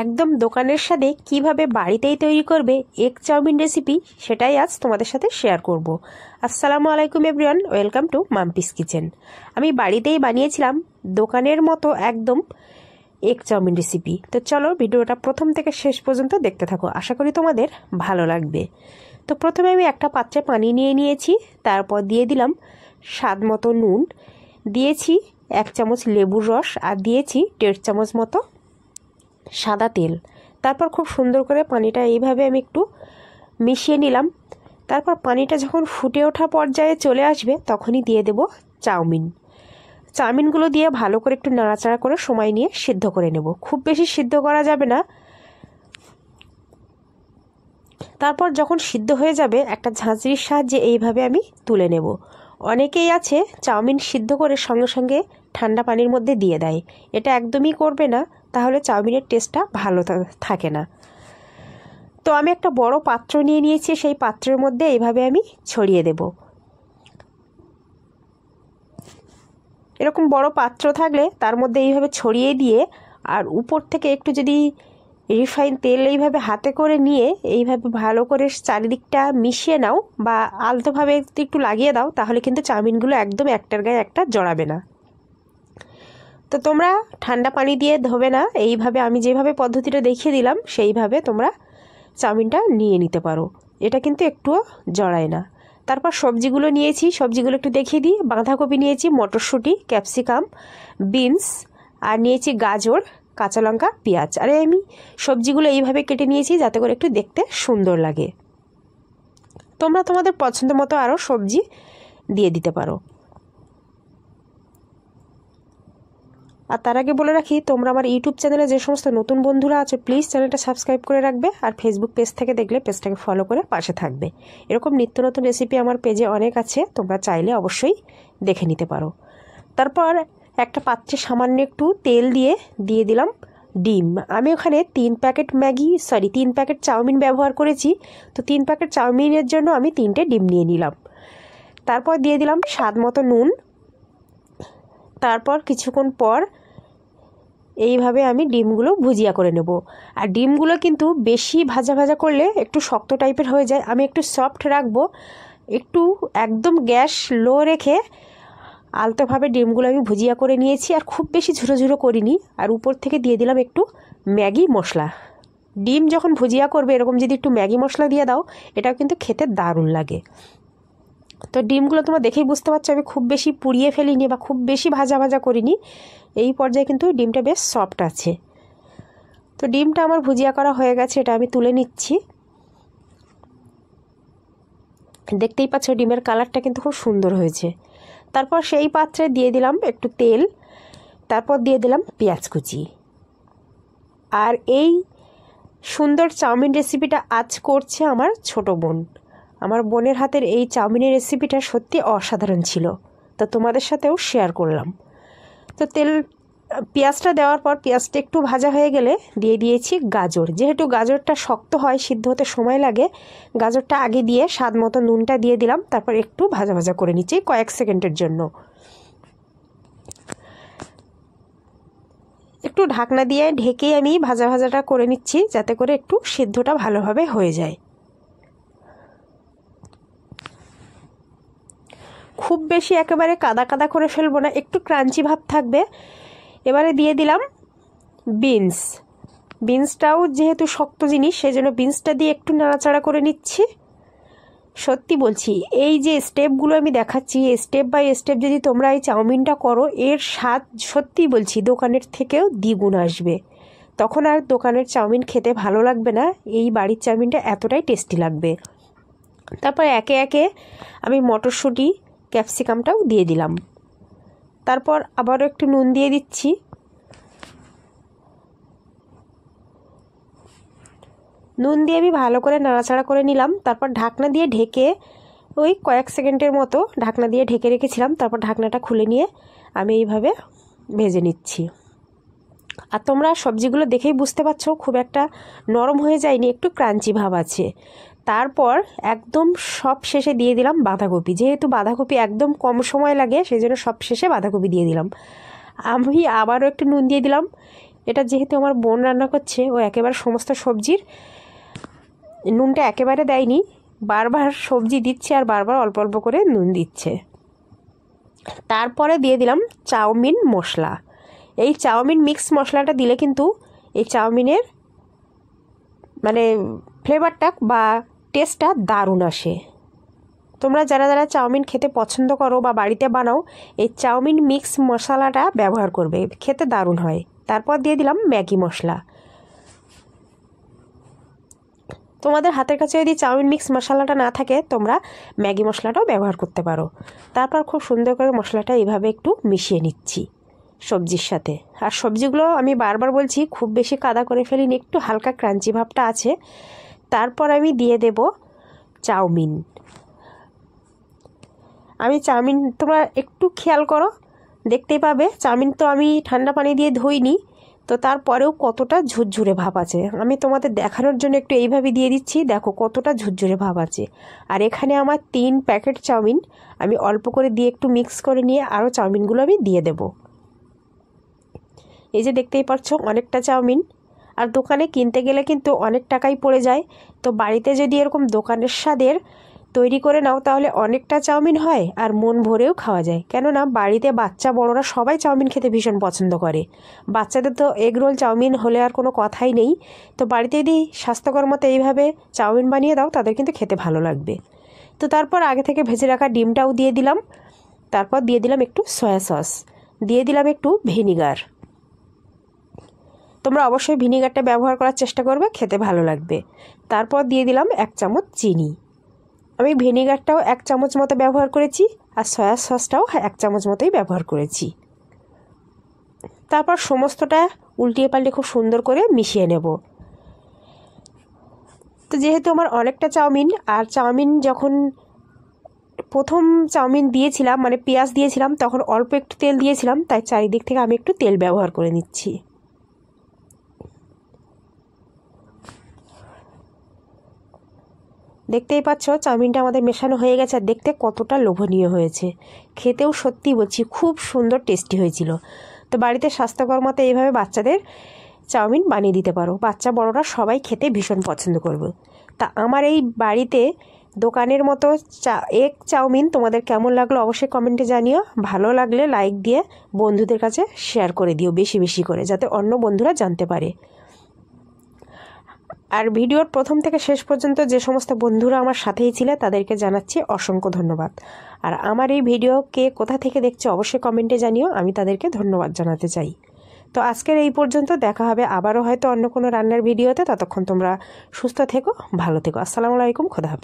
একদম দোকানের স্বাদে কিভাবে বাড়িতেই তৈরি করবে এগ চাউমিন রেসিপি, সেটাই আজ তোমাদের সাথে শেয়ার করব। আসসালামু আলাইকুম everyone, welcome to Mampi's kitchen. আমি বাড়িতেই বানিয়েছিলাম দোকানের মতো একদম এগ চাউমিন রেসিপি। তো চলো ভিডিওটা প্রথম থেকে শেষ পর্যন্ত দেখতে থাকো, আশা করি তোমাদের ভালো লাগবে। তো প্রথমে আমি একটা পাত্রে পানি নিয়ে নিয়েছি, তারপর দিয়ে দিলাম স্বাদ মতো নুন, দিয়েছি 1 চামচ লেবুর রস, আর দিয়েছি 1.5 চামচ মতো সাদা তেল। তারপর খুব সুন্দর করে পানিটা এইভাবে আমি একটু মিশিয়ে নিলাম। তারপর পানিটা যখন ফুটে ওঠা পর্যায়ে চলে আসবে তখনই দিয়ে দেব চাউমিনগুলো দিয়ে ভালো করে একটু নাড়াচাড়া করে সময় নিয়ে সিদ্ধ করে নেব। খুব বেশি সিদ্ধ করা যাবে না। তারপর যখন সিদ্ধ হয়ে যাবে একটা ঝাঁঝরির সাহায্যে এইভাবে আমি তুলে নেব। অনেকেই আছে চাউমিন সিদ্ধ করে সঙ্গে সঙ্গে ঠান্ডা পানির মধ্যে দিয়ে দেয়, এটা একদমই করবে না, তাহলে চাউমিনের টেস্টটা ভালো থাকে না। তো আমি একটা বড় পাত্র নিয়ে নিয়েছি, সেই পাত্রের মধ্যে এইভাবে আমি ছড়িয়ে দেব। এরকম বড় পাত্র থাকলে তার মধ্যে এইভাবে ছড়িয়ে দিয়ে, আর উপর থেকে একটু যদি রিফাইন তেল এইভাবে হাতে করে নিয়ে এইভাবে ভালো করে চারিদিকটা মিশিয়ে নাও বা আলতোভাবে একটু লাগিয়ে দাও, তাহলে কিন্তু চাউমিনগুলো একদম একটার গায়ে একটা জড়াবে না। তো তোমরা ঠান্ডা পানি দিয়ে ধোবে না, এইভাবে আমি যেভাবে পদ্ধতিটা দেখিয়ে দিলাম সেইভাবে তোমরা চাউমিনটা নিয়ে নিতে পারো, এটা কিন্তু একটুও জড়ায় না। তারপর সবজিগুলো নিয়েছি, সবজিগুলো একটু দেখিয়ে দিই। বাঁধাকপি নিয়েছি, মটরশুঁটি, ক্যাপসিকাম, বিনস, আর নিয়েছি গাজর, কাঁচা লঙ্কা, পেঁয়াজ। আর আমি সবজিগুলো এইভাবে কেটে নিয়েছি যাতে করে একটু দেখতে সুন্দর লাগে। তোমরা তোমাদের পছন্দ মতো আরও সবজি দিয়ে দিতে পারো। আর তার আগে বলে রাখি, তোমরা আমার ইউটিউব চ্যানেলে যে সমস্ত নতুন বন্ধুরা আছে প্লিজ চ্যানেলটা সাবস্ক্রাইব করে রাখবে, আর ফেসবুক পেজ থেকে দেখলে পেজটাকে ফলো করে পাশে থাকবে। এরকম নিত্য নতুন রেসিপি আমার পেজে অনেক আছে, তোমরা চাইলে অবশ্যই দেখে নিতে পারো। তারপর একটা পাত্রে সামান্য একটু তেল দিয়ে দিলাম ডিম। আমি ওখানে 3 প্যাকেট চাউমিন ব্যবহার করেছি, তো 3 প্যাকেট চাউমিনের জন্য আমি 3টে ডিম নিয়ে নিলাম। তারপর দিয়ে দিলাম স্বাদ মতো নুন। তারপর কিছুক্ষণ পর এইভাবে আমি ডিমগুলো ভুজিয়া করে নেব। আর ডিমগুলো কিন্তু বেশি ভাজা ভাজা করলে একটু শক্ত টাইপের হয়ে যায়, আমি একটু সফট রাখবো। একটু একদম গ্যাস লো রেখে আলতোভাবে ডিমগুলো আমি ভুজিয়া করে নিয়েছি, আর খুব বেশি ঝুরো ঝুরো করিনি। আর উপর থেকে দিয়ে দিলাম একটু ম্যাগি মশলা। ডিম যখন ভুজিয়া করবে এরকম যদি একটু ম্যাগি মশলা দিয়ে দাও, এটাও কিন্তু খেতে দারুণ লাগে। তো ডিমগুলো তোমরা দেখেই বুঝতে পারছো আমি খুব বেশি পুড়িয়ে ফেলিনি বা খুব বেশি ভাজা ভাজা করিনি, এই পর্যায়ে কিন্তু ডিমটা বেশ সফট আছে। তো ডিমটা আমার ভুজিয়া করা হয়ে গেছে, এটা আমি তুলে নিচ্ছি। দেখতেই পাচ্ছ ডিমের কালারটা কিন্তু খুব সুন্দর হয়েছে। তারপর সেই পাত্রে দিয়ে দিলাম একটু তেল, তারপর দিয়ে দিলাম পেঁয়াজ কুচি। আর এই সুন্দর চাউমিন রেসিপিটা আজ করছে আমার ছোট বোন। আমার বোনের হাতের এই চাউমিনের রেসিপিটা সত্যি অসাধারণ ছিল, তো তোমাদের সাথেও শেয়ার করলাম। তো পেঁয়াজটা দেওয়ার পর পেঁয়াজটা একটু ভাজা হয়ে গেলে দিয়ে দিয়েছি গাজর। যেহেতু গাজরটা শক্ত হয়, সিদ্ধ হতে সময় লাগে, গাজরটা আগে দিয়ে স্বাদ মতো নুনটা দিয়ে দিলাম। তারপর একটু ভাজা ভাজা করে নিচ্ছি কয়েক সেকেন্ডের জন্য। একটু ঢাকনা দিয়ে ঢেকে আমি ভাজাটা করে নিচ্ছি যাতে করে একটু সিদ্ধটা ভালোভাবে হয়ে যায়। খুব বেশি একেবারে কাদা কাদা করে ফেলবো না, একটু ক্রাঞ্চি ভাব থাকবে। এবারে দিয়ে দিলাম বিনসটাও যেহেতু শক্ত জিনিস সেই জন্য বিনসটা দিয়ে একটু নাড়াচাড়া করে নিচ্ছি। সত্যি বলছি, এই যে স্টেপগুলো আমি দেখাচ্ছি, স্টেপ বাই স্টেপ যদি তোমরা এই চাউমিনটা করো, এর স্বাদ সত্যি বলছি দোকানের থেকেও দ্বিগুণ আসবে। তখন আর দোকানের চাউমিন খেতে ভালো লাগবে না, এই বাড়ির চাউমিনটা এতটাই টেস্টি লাগবে। তারপর একে একে আমি মটরশুঁটি, ক্যাপসিকামটাও দিয়ে দিলাম। তারপর আবারও একটু নুন দিয়ে দিচ্ছি। নুন দিয়ে আমি ভালো করে নাড়াচাড়া করে নিলাম। তারপর ঢাকনা দিয়ে ঢেকে ওই কয়েক সেকেন্ডের মতো ঢাকনা দিয়ে ঢেকে রেখেছিলাম। তারপর ঢাকনাটা খুলে নিয়ে আমি এইভাবে ভেজে নিচ্ছি। আর তোমরা সবজিগুলো দেখেই বুঝতে পারছো খুব একটা নরম হয়ে যায়নি, একটু ক্রাঞ্চি ভাব আছে। তারপর একদম সব শেষে দিয়ে দিলাম বাঁধাকপি। যেহেতু বাঁধাকপি একদম কম সময় লাগে সেই জন্য সব শেষে বাঁধাকপি দিয়ে দিলাম। আমি আবারও একটু নুন দিয়ে দিলাম, এটা যেহেতু আমার বোন রান্না করছে, ও একেবারে সমস্ত সবজির নুনটা একেবারে দেয়নি, বারবার সবজি দিচ্ছে আর বারবার অল্প অল্প করে নুন দিচ্ছে। তারপরে দিয়ে দিলাম চাউমিন মশলা। এই চাউমিন মিক্স মশলাটা দিলে কিন্তু এই চাউমিনের মানে ফ্লেভারটা বা টেস্টটা দারুণ আসে। তোমরা যারা যারা চাউমিন খেতে পছন্দ করো বা বাড়িতে বানাও, এই চাউমিন মিক্স মশলাটা ব্যবহার করবে, খেতে দারুণ হয়। তারপর দিয়ে দিলাম ম্যাগি মশলা। তোমাদের হাতের কাছে যদি চাউমিন মিক্স মশলাটা না থাকে, তোমরা ম্যাগি মশলাটাও ব্যবহার করতে পারো। তারপর খুব সুন্দর করে মশলাটা এইভাবে একটু মিশিয়ে নিচ্ছি সবজির সাথে। আর সবজিগুলো আমি বারবার বলছি, খুব বেশি কাদা করে ফেলিনি, একটু হালকা ক্রাঞ্চি ভাবটা আছে। তারপর আমি দিয়ে দেব চাউমিন। আমি চাউমিন, তোমরা একটু খেয়াল করো, দেখতেই পাবে চাউমিন তো আমি ঠান্ডা পানি দিয়ে ধুইনি, তো তারপরেও কতটা ঝুরঝুরে ভাব আছে। আমি তোমাদের দেখানোর জন্য একটু এইভাবে দিয়ে দিচ্ছি, দেখো কতটা ঝুরঝুরে ভাব আছে। আর এখানে আমার 3 প্যাকেট চাউমিন আমি অল্প করে দিয়ে একটু মিক্স করে নিয়ে আরও চাউমিনগুলো আমি দিয়ে দেব। এই যে দেখতেই পাচ্ছ অনেকটা চাউমিন। আর দোকানে কিনতে গেলে কিন্তু অনেক টাকাই পড়ে যায়, তো বাড়িতে যদি এরকম দোকানের স্বাদের তৈরি করে নাও তাহলে অনেকটা চাউমিন হয় আর মন ভরেও খাওয়া যায়। কেননা বাড়িতে বাচ্চা বড়রা সবাই চাউমিন খেতে ভীষণ পছন্দ করে। বাচ্চাদের তো এগ রোল চাউমিন হলে আর কোনো কথাই নেই। তো বাড়িতে যদি স্বাস্থ্যকর মতো এইভাবে চাউমিন বানিয়ে দাও, তাদের কিন্তু খেতে ভালো লাগবে। তো তারপর আগে থেকে ভেজে রাখা ডিমটাও দিয়ে দিলাম। তারপর দিয়ে দিলাম একটু সয়া সস, দিয়ে দিলাম একটু ভিনিগার। তোমরা অবশ্যই ভিনিগারটা ব্যবহার করার চেষ্টা করবে, খেতে ভালো লাগবে। তারপর দিয়ে দিলাম 1 চামচ চিনি। আমি ভিনিগারটাও 1 চামচ মতো ব্যবহার করেছি, আর সয়া সসটাও 1 চামচ মতোই ব্যবহার করেছি। তারপর সমস্তটা উল্টিয়ে পাল্টে খুব সুন্দর করে মিশিয়ে নেব। তো যেহেতু আমার অনেকটা চাউমিন, আর চাউমিন যখন প্রথম চাউমিন দিয়েছিলাম মানে পেঁয়াজ দিয়েছিলাম, তখন অল্প একটু তেল দিয়েছিলাম, তাই চারিদিক থেকে আমি একটু তেল ব্যবহার করে নিচ্ছি। দেখতেই পাচ্ছ চাউমিনটা আমাদের মেশানো হয়ে গেছে, আর দেখতে কতটা লোভনীয় হয়েছে। খেতেও সত্যি বলছি খুব সুন্দর টেস্টি হয়েছিল। তো বাড়িতে স্বাস্থ্যকর মতো এইভাবে বাচ্চাদের চাউমিন বানিয়ে দিতে পারো, বাচ্চা বড়রা সবাই খেতে ভীষণ পছন্দ করবে। তা আমার এই বাড়িতে দোকানের মতো এগ চাউমিন তোমাদের কেমন লাগলো অবশ্যই কমেন্টে জানিও। ভালো লাগলে লাইক দিয়ে বন্ধুদের কাছে শেয়ার করে দিও বেশি বেশি করে, যাতে অন্য বন্ধুরা জানতে পারে। আর ভিডিওর প্রথম থেকে শেষ পর্যন্ত যে সমস্ত বন্ধুরা আমার সাথেই ছিল, তাদেরকে জানাচ্ছি অসংখ্য ধন্যবাদ। আর আমার এই ভিডিও কে কোথা থেকে দেখছে অবশ্যই কমেন্টে জানিও, আমি তাদেরকে ধন্যবাদ জানাতে চাই। তো আজকের এই পর্যন্ত, দেখা হবে আবারও হয়তো অন্য কোনো রান্নার ভিডিওতে। ততক্ষণ তোমরা সুস্থ থেকো, ভালো থেকো। আসসালামু আলাইকুম, খোদা হাফেজ।